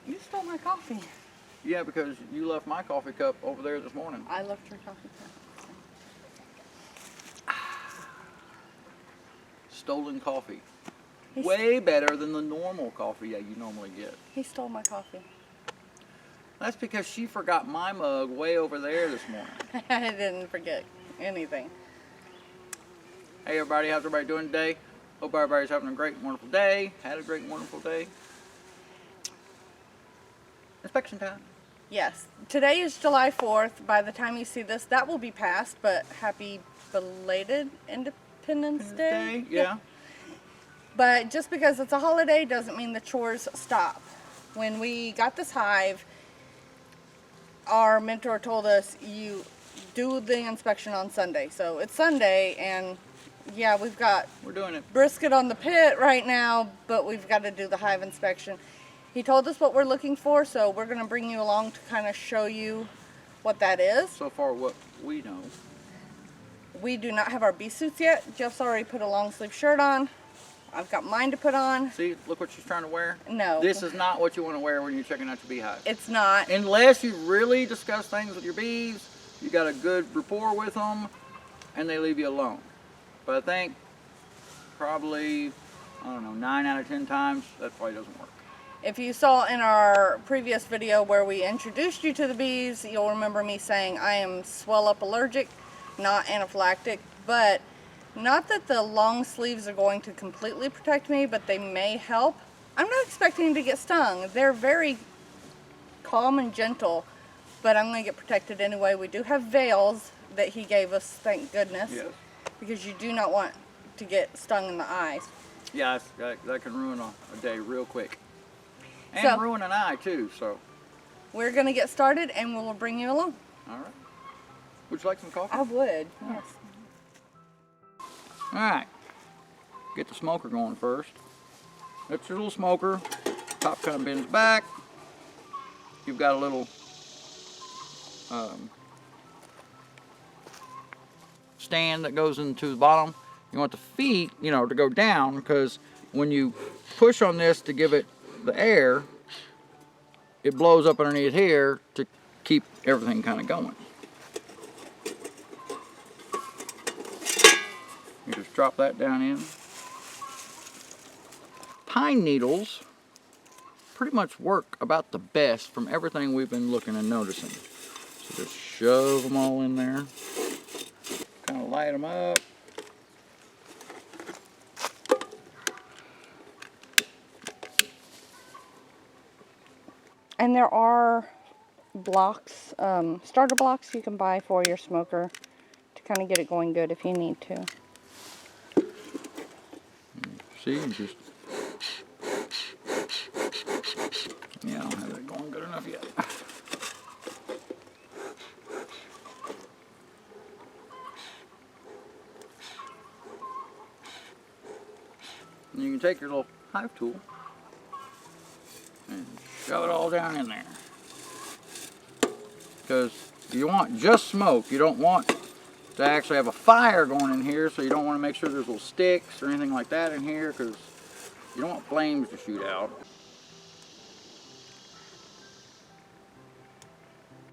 You stole my coffee. Yeah, because you left my coffee cup over there this morning. I left your coffee cup. Stolen coffee. Way better than the normal coffee that you normally get. He stole my coffee. That's because she forgot my mug way over there this morning. I didn't forget anything. Hey everybody, how's everybody doing today? Hope everybody's having a great, wonderful day. Had a great, wonderful day. Inspection time. Yes. Today is July 4th. By the time you see this, that will be past, but happy belated Independence Day. Yeah. But just because it's a holiday doesn't mean the chores stop. When we got this hive, our mentor told us you do the inspection on Sunday. So it's Sunday, and yeah, we're doing it. Brisket on the pit right now, but we've got to do the hive inspection. He told us what we're looking for, so we're going to bring you along to kind of show you what that is. So far what we know. We do not have our bee suits yet. Jeff's already put a long sleeve shirt on. I've got mine to put on. See, look what she's trying to wear. No. This is not what you want to wear when you're checking out your beehive. It's not. Unless you really discuss things with your bees, you got a good rapport with them, and they leave you alone. But I think probably, I don't know, 9 out of 10 times, that probably doesn't work. If you saw in our previous video where we introduced you to the bees, you'll remember me saying I am swell up allergic, not anaphylactic, but not that the long sleeves are going to completely protect me, but they may help. I'm not expecting to get stung. They're very calm and gentle, but I'm going to get protected anyway. We do have veils that he gave us, thank goodness. Yes. Because you do not want to get stung in the eyes. Yeah, that can ruin a day real quick. And So, ruin an eye too, so. We're going to get started and we'll bring you along. All right. Would you like some coffee? I would, yes. All right. Get the smoker going first. That's your little smoker. Top kind of bends back. You've got a little stand that goes into the bottom. You want the feet, to go down, because when you push on this to give it the air, it blows up underneath here to keep everything kind of going. You just drop that down in. Pine needles pretty much work about the best from everything we've been looking and noticing. So just shove them all in there. Kind of light them up. And there are blocks, starter blocks you can buy for your smoker to kind of get it going good if you need to. See, you just, yeah, I don't have that going good enough yet. And you can take your little hive tool and shove it all down in there. Because you want just smoke. You don't want to actually have a fire going in here, so you don't want to make sure there's little sticks or anything like that in here, because you don't want flames to shoot out.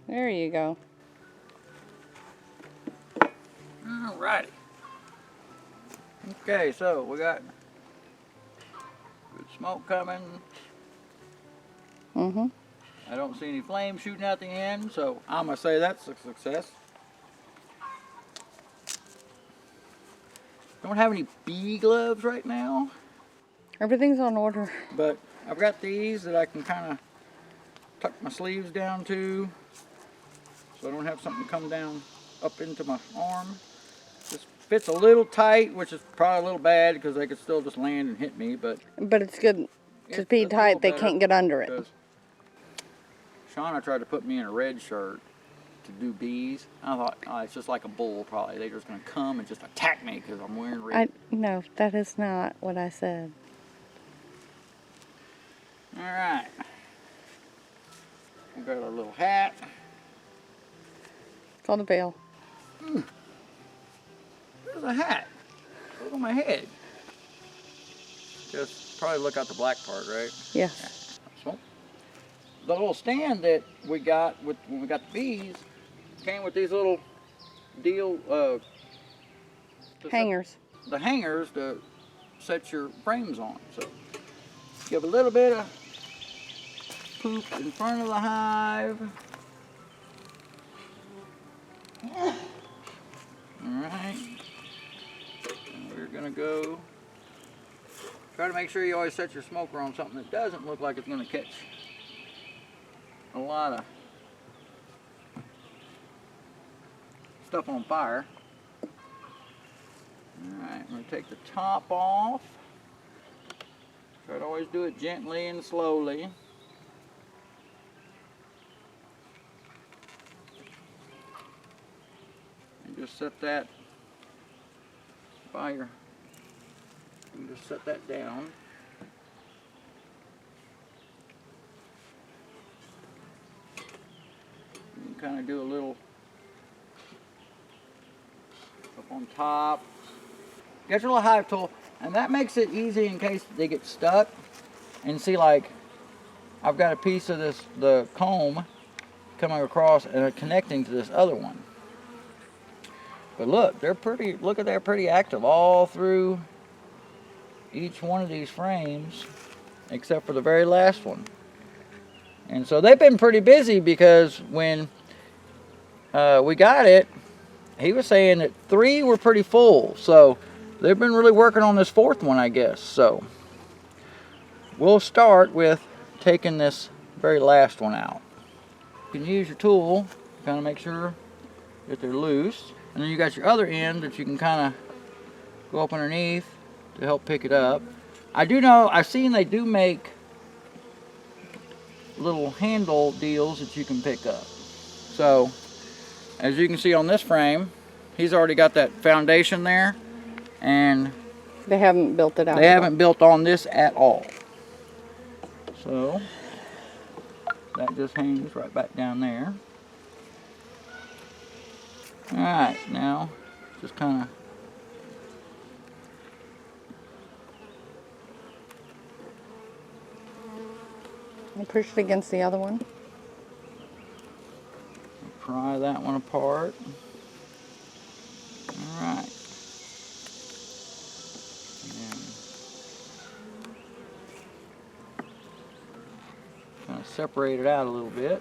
There you go. Alrighty. Okay, so we got good smoke coming. Mm-hmm. I don't see any flames shooting out the end, so I'm going to say that's a success. Don't have any bee gloves right now. Everything's on order. But I've got these that I can kind of tuck my sleeves down to, so I don't have something come down up into my arm. This fits a little tight, which is probably a little bad because they could still just land and hit me, but it's good to be tight. They can't get under it. Shauna tried to put me in a red shirt to do bees. I thought, oh, it's just like a bull probably. They're just going to come and just attack me because I'm wearing red. No, that is not what I said. All right. We got our little hat. It's on the veil. There's a hat. Look on my head. Just probably look out the black part, right? Yes. Smoke. the little stand that we got with when we got the bees came with these little deal Hangers. the hangers to set your frames on. So give a little bit of poop in front of the hive. Alright. And we're gonna go try to make sure you always set your smoker on something that doesn't look like it's gonna catch a lot of stuff on fire. Alright, I'm going to take the top off. Try to always do it gently and slowly. And just set that fire. You can just set that down. You can kind of do a little up on top. Get your little hive tool, and that makes it easy in case they get stuck. And see, like, I've got a piece of the comb coming across and connecting to this other one. But look, they're pretty active all through each one of these frames, except for the very last one. And so they've been pretty busy, because when we got it, he was saying that 3 were pretty full. So they've been really working on this 4th one, I guess. So we'll start with taking this very last one out. You can use your tool to kind of make sure that they're loose. And then you got your other end that you can kind of go up underneath to help pick it up. I do know, I've seen they do make little handle deals that you can pick up. So as you can see on this frame, he's already got that foundation there, and They haven't built it out. they haven't built on this at all. So that just hangs right back down there. Alright, now just kind of And push it against the other one. pry that one apart. Alright. Kind of separate it out a little bit.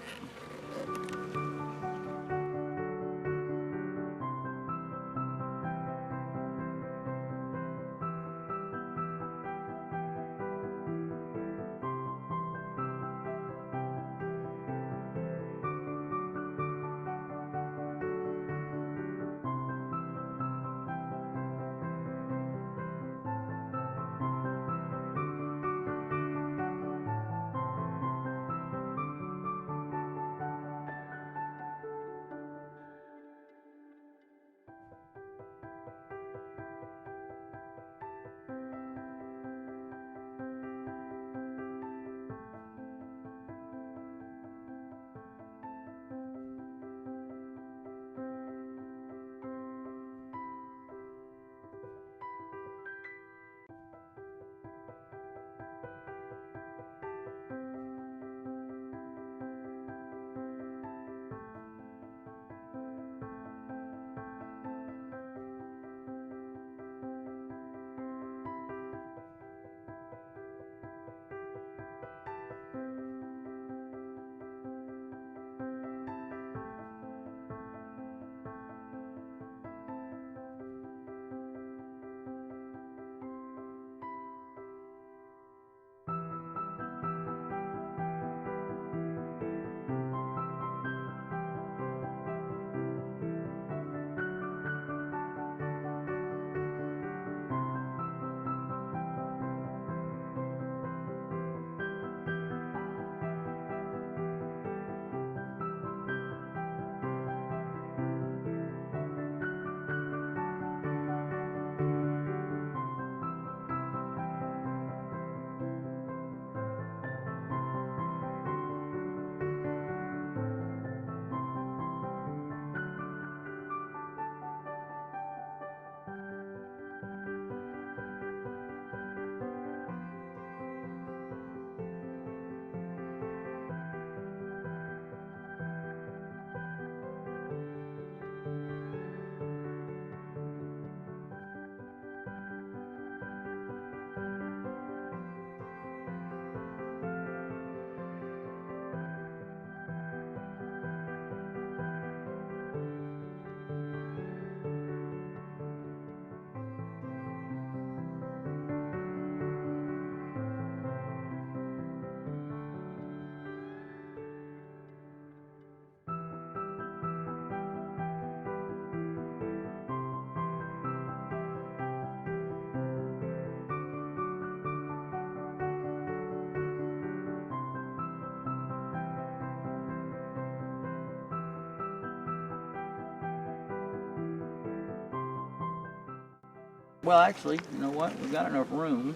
Well, actually, you know what? We've got enough room.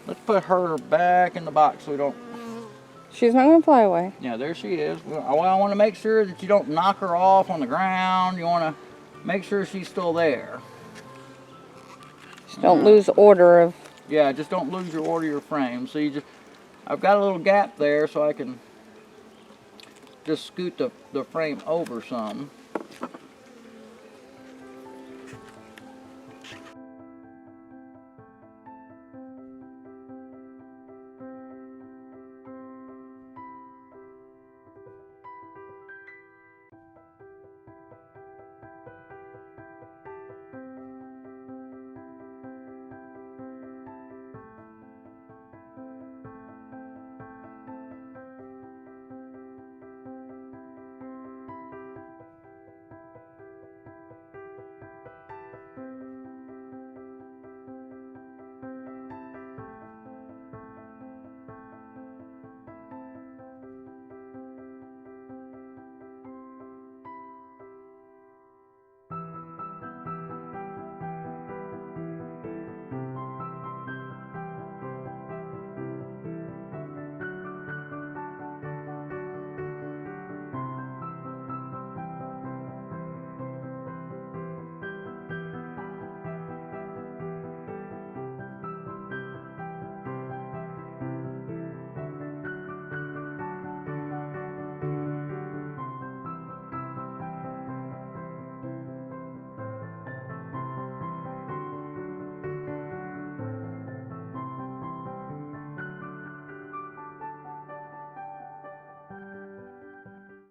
Let's put her back in the box so we don't... She's not going to fly away. Yeah, there she is. Well, I want to make sure that you don't knock her off on the ground. You want to make sure she's still there. Just don't lose order of... Yeah, just don't lose your order of your frame. So you just... I've got a little gap there so I can just scoot the frame over some.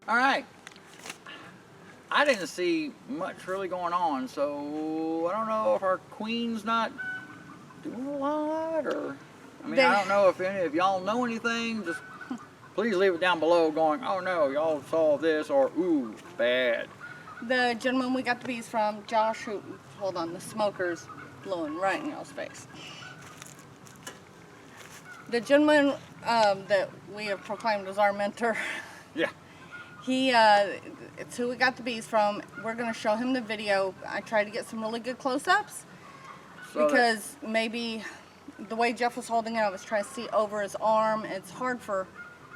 All right. I didn't see much really going on, so I don't know if our queen's not doing a lot, or I mean, I don't know if any of y'all know anything. Just please leave it down below going, oh no, y'all saw this, or ooh, bad. The gentleman we got the bees from, Josh, who, hold on, the smoker's blowing right in y'all's face. The gentleman that we have proclaimed as our mentor, Yeah. it's who we got the bees from. We're going to show him the video. I tried to get some really good close-ups because maybe the way Jeff was holding it, I was trying to see over his arm. It's hard for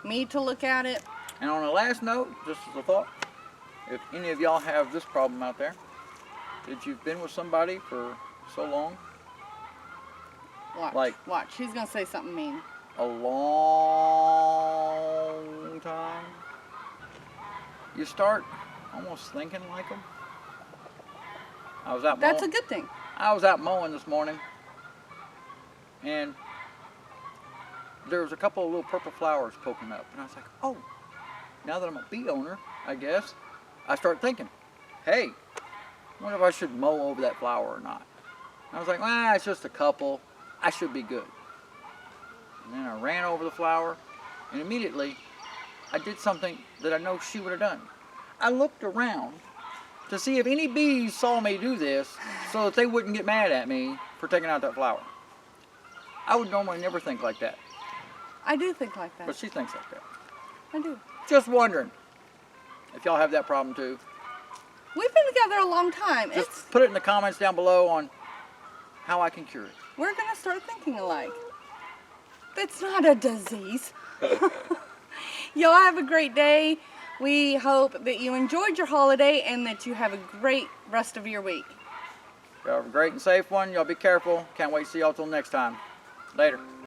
me to look at it. And on a last note, just as a thought, if any of y'all have this problem out there, that you've been with somebody for so long, Watch. He's going to say something mean. a long time, you start almost thinking like them. That's a good thing. I was out mowing this morning, and there was a couple of little purple flowers poking up, and I was like, oh, now that I'm a bee owner, I guess, I start thinking, hey, I wonder if I should mow over that flower or not. And I was like, it's just a couple, I should be good. And then I ran over the flower, and immediately I did something that I know she would have done. I looked around to see if any bees saw me do this so that they wouldn't get mad at me for taking out that flower. I would normally never think like that. I do think like that. But she thinks like that. I do. Just wondering if y'all have that problem too. We've been together a long time. Just put it in the comments down below on how I can cure it. We're going to start thinking alike. It's not a disease. Y'all have a great day. We hope that you enjoyed your holiday and that you have a great rest of your week. Y'all have a great and safe one. Y'all be careful. Can't wait to see y'all till next time. Later.